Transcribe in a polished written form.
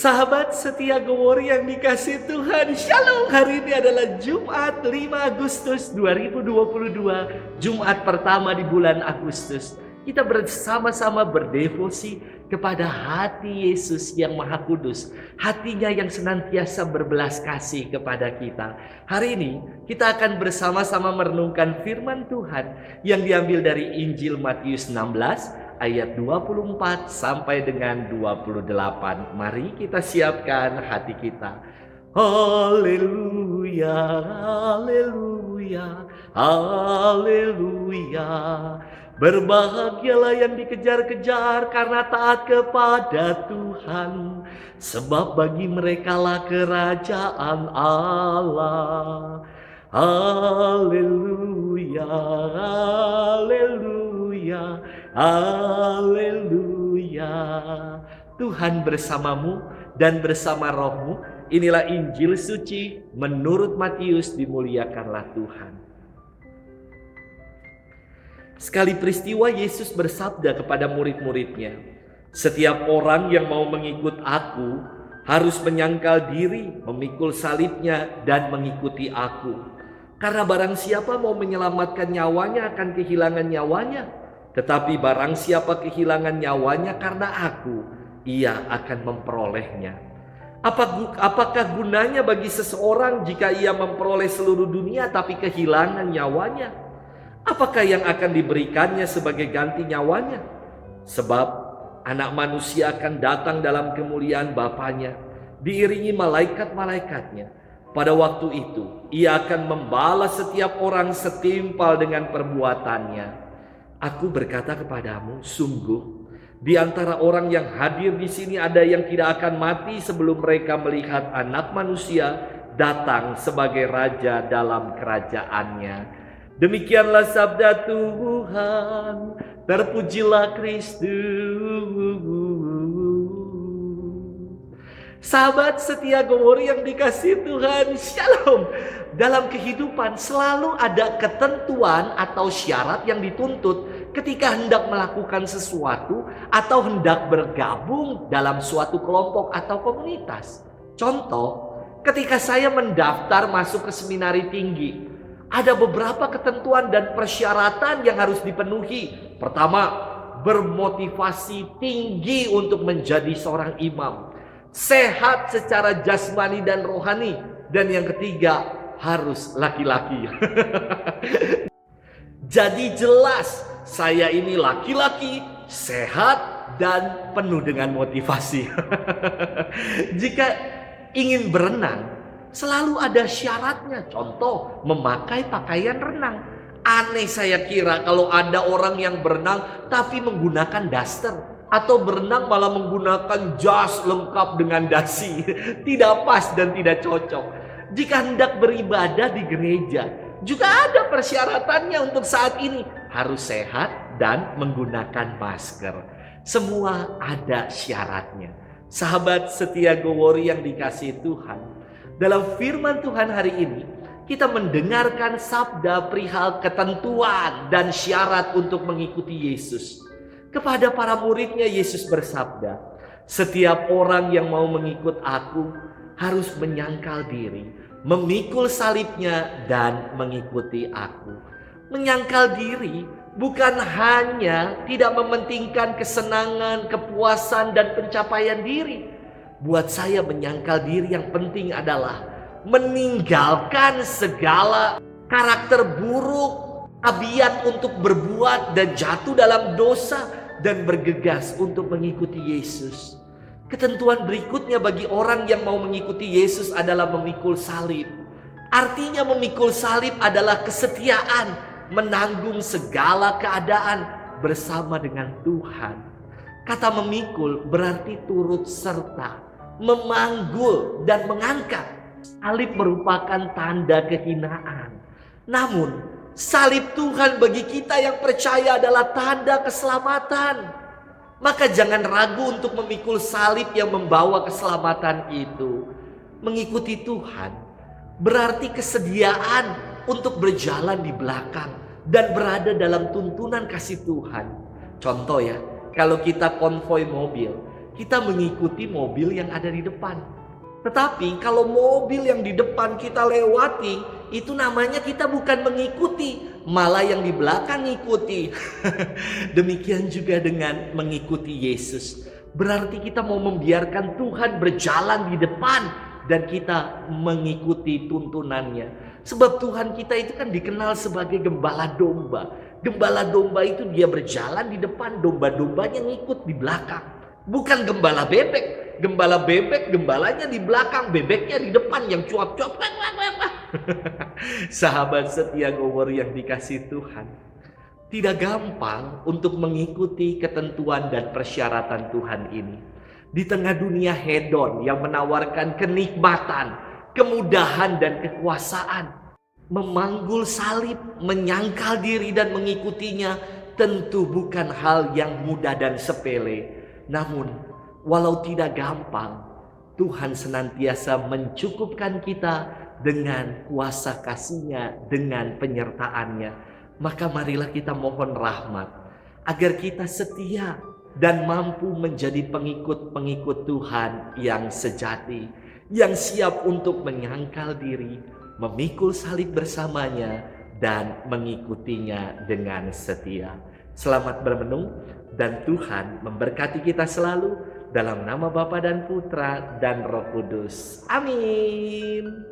Sahabat setia Gowori yang dikasih Tuhan, Shalom. Hari ini adalah Jumat 5 Agustus 2022, Jumat pertama di bulan Agustus. Kita bersama-sama berdevosi kepada hati Yesus yang Maha Kudus, hatinya yang senantiasa berbelas kasih kepada kita. Hari ini kita akan bersama-sama merenungkan firman Tuhan yang diambil dari Injil Matius 16 ayat 24 sampai dengan 28. Mari kita siapkan hati kita. Haleluya, haleluya, haleluya. Berbahagialah yang dikejar-kejar karena taat kepada Tuhan, sebab bagi merekalah kerajaan Allah. Haleluya, haleluya, haleluya. Tuhan bersamamu dan bersama rohmu. Inilah Injil suci menurut Matius. Dimuliakanlah Tuhan. Sekali peristiwa Yesus bersabda kepada murid-muridnya, "Setiap orang yang mau mengikut aku harus menyangkal diri, memikul salibnya dan mengikuti aku. Karena barang siapa mau menyelamatkan nyawanya akan kehilangan nyawanya. Tetapi barang siapa kehilangan nyawanya karena aku, ia akan memperolehnya. Apakah gunanya bagi seseorang jika ia memperoleh seluruh dunia tapi kehilangan nyawanya? Apakah yang akan diberikannya sebagai ganti nyawanya? Sebab Anak Manusia akan datang dalam kemuliaan Bapanya, diiringi malaikat-malaikatnya. Pada waktu itu, ia akan membalas setiap orang setimpal dengan perbuatannya. Aku berkata kepadamu, sungguh, di antara orang yang hadir di sini ada yang tidak akan mati sebelum mereka melihat Anak Manusia datang sebagai Raja dalam kerajaannya." Demikianlah sabda Tuhan. Terpujilah Kristus. Sahabat setia Gowori yang dikasih Tuhan, Shalom. Dalam kehidupan selalu ada ketentuan atau syarat yang dituntut ketika hendak melakukan sesuatu atau hendak bergabung dalam suatu kelompok atau komunitas. Contoh, ketika saya mendaftar masuk ke seminari tinggi, ada beberapa ketentuan dan persyaratan yang harus dipenuhi. Pertama, bermotivasi tinggi untuk menjadi seorang imam, sehat secara jasmani dan rohani, dan yang ketiga harus laki-laki. Jadi jelas saya ini laki-laki, sehat dan penuh dengan motivasi. Jika ingin berenang, selalu ada syaratnya. Contoh, memakai pakaian renang. Aneh saya kira kalau ada orang yang berenang tapi menggunakan daster, atau berenang malah menggunakan jas lengkap dengan dasi. Tidak pas dan tidak cocok. Jika hendak beribadah di gereja, juga ada persyaratannya untuk saat ini. Harus sehat dan menggunakan masker. Semua ada syaratnya. Sahabat setia Gowori yang dikasihi Tuhan, dalam firman Tuhan hari ini, kita mendengarkan sabda perihal ketentuan dan syarat untuk mengikuti Yesus. Kepada para muridnya Yesus bersabda, "Setiap orang yang mau mengikut aku harus menyangkal diri, memikul salibnya dan mengikuti aku." Menyangkal diri bukan hanya tidak mementingkan kesenangan, kepuasan, dan pencapaian diri. Buat saya menyangkal diri yang penting adalah meninggalkan segala karakter buruk, tabiat untuk berbuat dan jatuh dalam dosa, dan bergegas untuk mengikuti Yesus. Ketentuan berikutnya bagi orang yang mau mengikuti Yesus adalah memikul salib. Artinya memikul salib adalah kesetiaan, menanggung segala keadaan bersama dengan Tuhan. Kata memikul berarti turut serta, memanggul dan mengangkat. Salib merupakan tanda kehinaan. Namun, salib Tuhan bagi kita yang percaya adalah tanda keselamatan. Maka jangan ragu untuk memikul salib yang membawa keselamatan itu. Mengikuti Tuhan berarti kesediaan untuk berjalan di belakang dan berada dalam tuntunan kasih Tuhan. Contoh ya, kalau kita konvoi mobil, kita mengikuti mobil yang ada di depan. Tetapi kalau mobil yang di depan kita lewati, itu namanya kita bukan mengikuti, malah yang di belakang ngikuti. Demikian juga dengan mengikuti Yesus. Berarti kita mau membiarkan Tuhan berjalan di depan dan kita mengikuti tuntunannya. Sebab Tuhan kita itu kan dikenal sebagai gembala domba. Gembala domba itu dia berjalan di depan, domba-dombanya ngikut di belakang. Bukan gembala bebek. Gembala bebek, gembalanya di belakang, bebeknya di depan yang cuap-cuap. Sahabat setia Gowor yang dikasih Tuhan, tidak gampang untuk mengikuti ketentuan dan persyaratan Tuhan ini. Di tengah dunia hedon yang menawarkan kenikmatan, kemudahan dan kekuasaan, memanggul salib, menyangkal diri dan mengikutinya tentu bukan hal yang mudah dan sepele. Namun, walau tidak gampang, Tuhan senantiasa mencukupkan kita dengan kuasa kasih-Nya, dengan penyertaan-Nya. Maka marilah kita mohon rahmat agar kita setia dan mampu menjadi pengikut-pengikut Tuhan yang sejati, yang siap untuk menyangkal diri, memikul salib bersamanya, dan mengikutinya dengan setia. Selamat bermenung dan Tuhan memberkati kita selalu dalam nama Bapa dan Putra dan Roh Kudus. Amin.